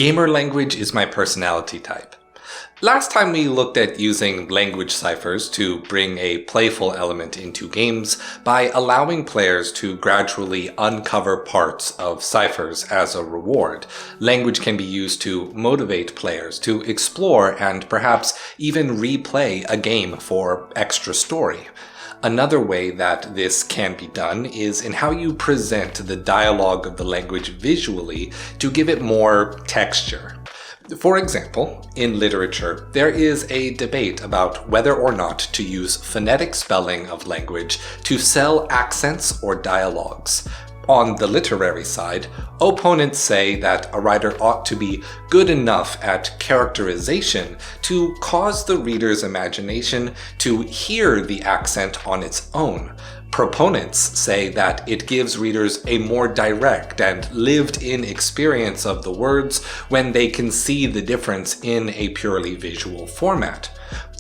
Gamer language is my personality type. Last time we looked at using language ciphers to bring a playful element into games by allowing players to gradually uncover parts of ciphers as a reward. Language can be used to motivate players to explore and perhaps even replay a game for extra story. Another way that this can be done is in how you present the dialogue of the language visually to give it more texture. For example, in literature, there is a debate about whether or not to use phonetic spelling of language to sell accents or dialogues. On the literary side, opponents say that a writer ought to be good enough at characterization to cause the reader's imagination to hear the accent on its own. Proponents say that it gives readers a more direct and lived-in experience of the words when they can see the difference in a purely visual format.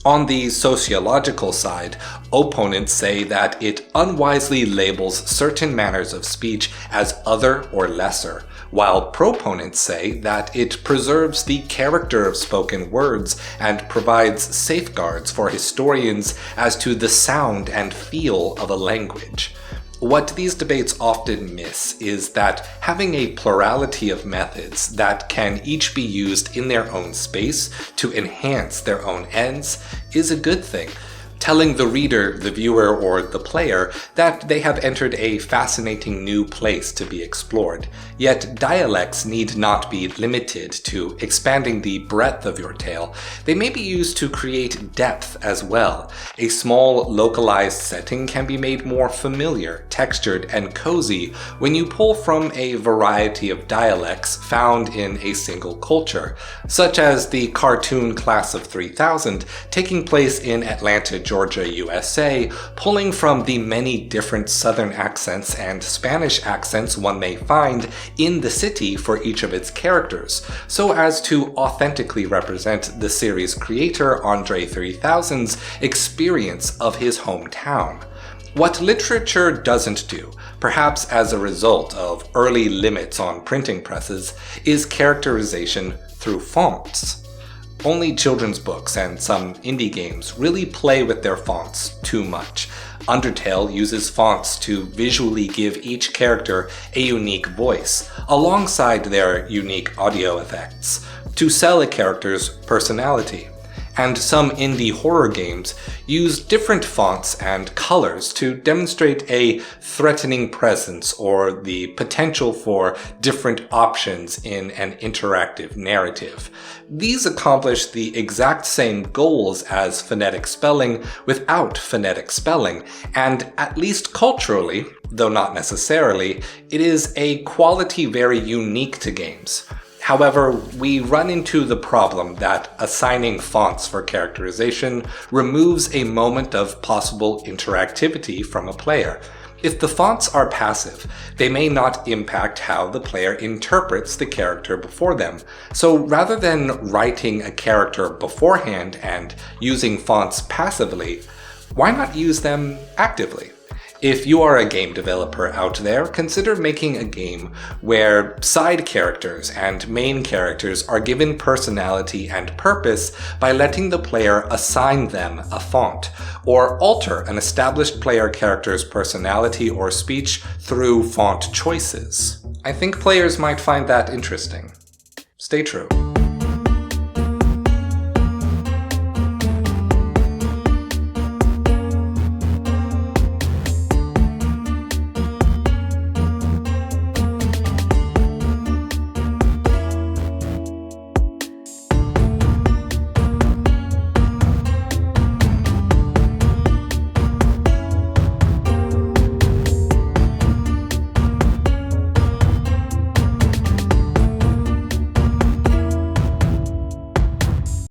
On the sociological side, opponents say that it unwisely labels certain manners of speech as other or lesser, while proponents say that it preserves the character of spoken words and provides safeguards for historians as to the sound and feel of a language. What these debates often miss is that having a plurality of methods that can each be used in their own space to enhance their own ends is a good thing. Telling the reader, the viewer, or the player that they have entered a fascinating new place to be explored. Yet dialects need not be limited to expanding the breadth of your tale. They may be used to create depth as well. A small, localized setting can be made more familiar, textured, and cozy when you pull from a variety of dialects found in a single culture, such as the cartoon Class of 3000 taking place in Atlanta, Georgia, USA, pulling from the many different Southern accents and Spanish accents one may find in the city for each of its characters, so as to authentically represent the series creator Andre 3000's experience of his hometown. What literature doesn't do, perhaps as a result of early limits on printing presses, is characterization through fonts. Only children's books and some indie games really play with their fonts too much. Undertale uses fonts to visually give each character a unique voice, alongside their unique audio effects, to sell a character's personality. And some indie horror games use different fonts and colors to demonstrate a threatening presence or the potential for different options in an interactive narrative. These accomplish the exact same goals as phonetic spelling without phonetic spelling, and at least culturally, though not necessarily, it is a quality very unique to games. However, we run into the problem that assigning fonts for characterization removes a moment of possible interactivity from a player. If the fonts are passive, they may not impact how the player interprets the character before them. So rather than writing a character beforehand and using fonts passively, why not use them actively? If you are a game developer out there, consider making a game where side characters and main characters are given personality and purpose by letting the player assign them a font, or alter an established player character's personality or speech through font choices. I think players might find that interesting. Stay true.